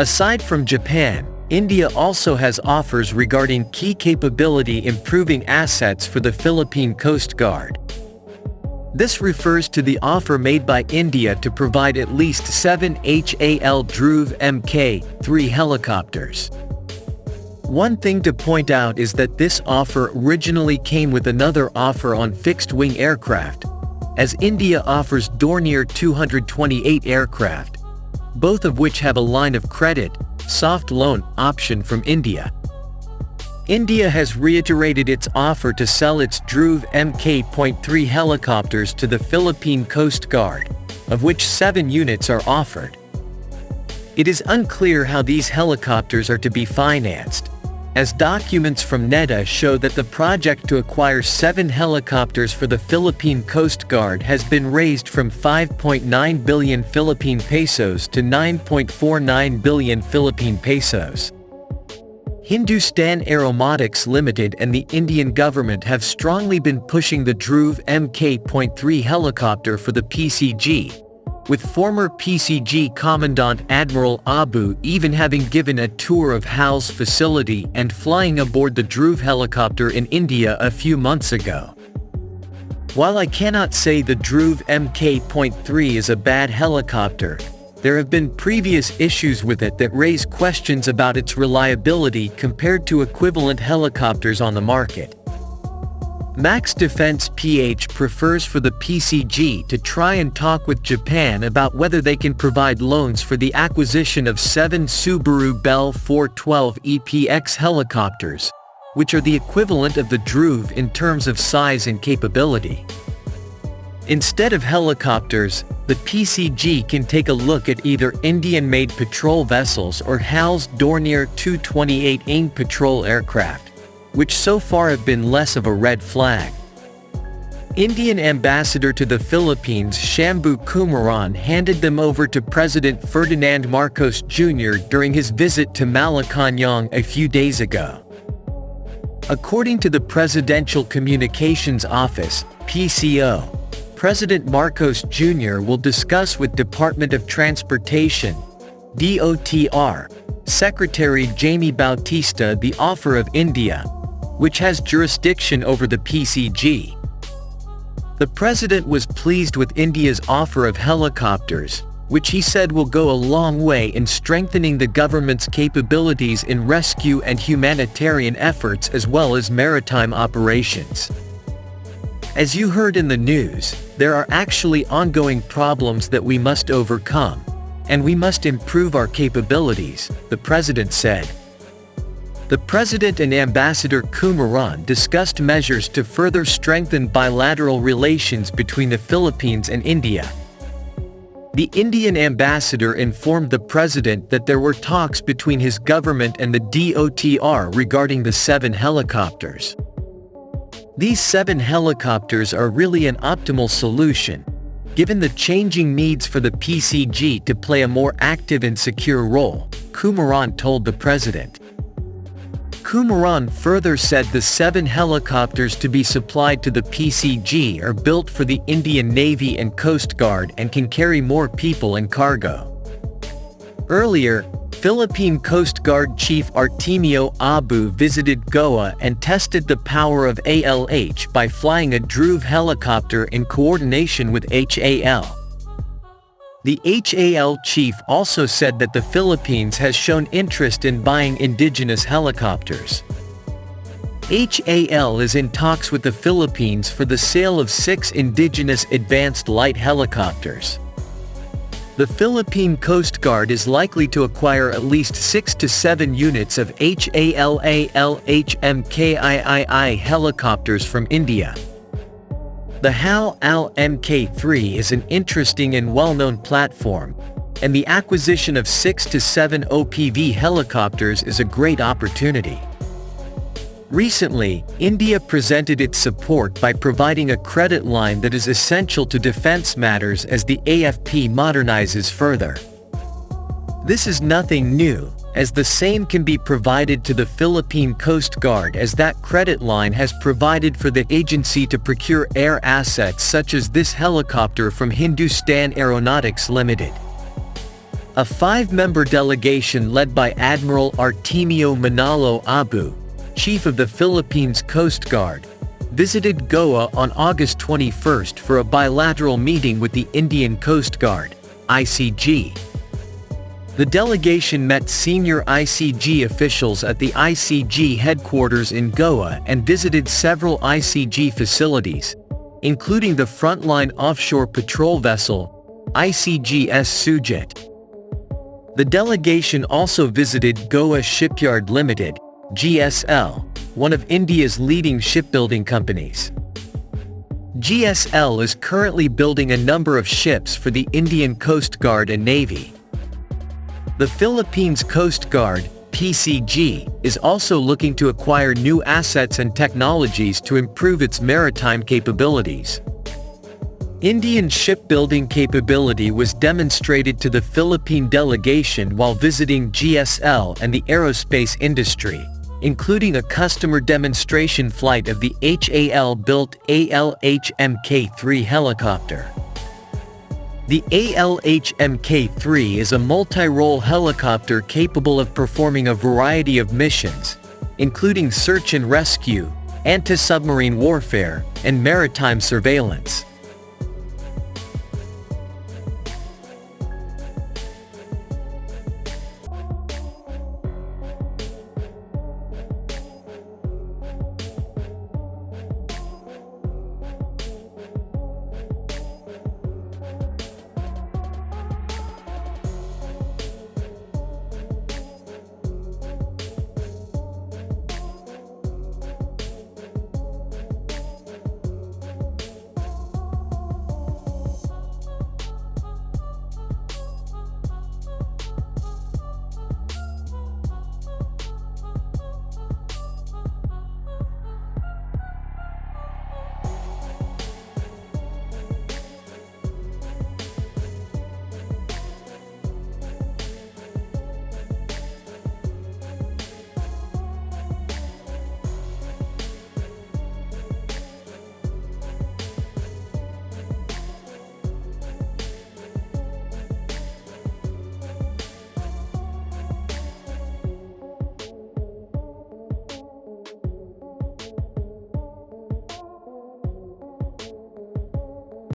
Aside from Japan, India also has offers regarding key capability improving assets for the Philippine Coast Guard. This refers to the offer made by India to provide at least 7 HAL Dhruv MK3 helicopters. One thing to point out is that this offer originally came with another offer on fixed-wing aircraft, as India offers Dornier 228 aircraft, both of which have a line of credit, soft loan option from India. India has reiterated its offer to sell its Dhruv MK3 helicopters to the Philippine Coast Guard, of which 7 units are offered. It is unclear how these helicopters are to be financed, as documents from NEDA show that the project to acquire 7 helicopters for the Philippine Coast Guard has been raised from 5.9 billion Philippine pesos to 9.49 billion Philippine pesos. Hindustan Aeronautics Limited and the Indian government have strongly been pushing the Dhruv MK3 helicopter for the PCG, with former PCG Commandant Admiral Abu even having given a tour of HAL's facility and flying aboard the Dhruv helicopter in India a few months ago. While I cannot say the Dhruv MK3 is a bad helicopter, there have been previous issues with it that raise questions about its reliability compared to equivalent helicopters on the market. Max Defense PH prefers for the PCG to try and talk with Japan about whether they can provide loans for the acquisition of 7 Subaru Bell 412 EPX helicopters, which are the equivalent of the Dhruv in terms of size and capability. Instead of helicopters, the PCG can take a look at either Indian-made patrol vessels or HAL's Dornier 228 AIM patrol aircraft, which so far have been less of a red flag. Indian ambassador to the Philippines Shambhu Kumaran handed them over to President Ferdinand Marcos Jr. during his visit to Malacañang a few days ago. According to the Presidential Communications Office, PCO, President Marcos Jr. will discuss with Department of Transportation, DOTR, Secretary Jaime Bautista the offer of India, which has jurisdiction over the PCG. The president was pleased with India's offer of helicopters, which he said will go a long way in strengthening the government's capabilities in rescue and humanitarian efforts as well as maritime operations. As you heard in the news, there are actually ongoing problems that we must overcome, and we must improve our capabilities, the president said. The president and Ambassador Kumaran discussed measures to further strengthen bilateral relations between the Philippines and India. The Indian ambassador informed the president that there were talks between his government and the DOTR regarding the 7 helicopters. These 7 helicopters are really an optimal solution, given the changing needs for the PCG to play a more active and secure role, Kumaran told the president. Kumaran further said the 7 helicopters to be supplied to the PCG are built for the Indian Navy and Coast Guard and can carry more people and cargo. Earlier, Philippine Coast Guard Chief Artemio Abu visited Goa and tested the power of ALH by flying a Dhruv helicopter in coordination with HAL. The HAL chief also said that the Philippines has shown interest in buying indigenous helicopters. HAL is in talks with the Philippines for the sale of 6 indigenous advanced light helicopters. The Philippine Coast Guard is likely to acquire at least 6 to 7 units of HALALH MKIII helicopters from India. The HAL MK3 is an interesting and well-known platform, and the acquisition of 6 to 7 OPV helicopters is a great opportunity. Recently, India presented its support by providing a credit line that is essential to defense matters as the AFP modernizes further. This is nothing new, as the same can be provided to the Philippine Coast Guard as that credit line has provided for the agency to procure air assets such as this helicopter from Hindustan Aeronautics Limited. A 5-member delegation led by Admiral Artemio Manalo Abu, chief of the Philippines Coast Guard, visited Goa on August 21 for a bilateral meeting with the Indian Coast Guard, ICG. The delegation met senior ICG officials at the ICG headquarters in Goa and visited several ICG facilities, including the frontline offshore patrol vessel, ICGS Sujit. The delegation also visited Goa Shipyard Limited, GSL, one of India's leading shipbuilding companies. GSL is currently building a number of ships for the Indian Coast Guard and Navy. The Philippines Coast Guard, PCG, is also looking to acquire new assets and technologies to improve its maritime capabilities. Indian shipbuilding capability was demonstrated to the Philippine delegation while visiting GSL and the aerospace industry, including a customer demonstration flight of the HAL-built ALH MK3 helicopter. The ALH MK3 is a multi-role helicopter capable of performing a variety of missions, including search and rescue, anti-submarine warfare, and maritime surveillance.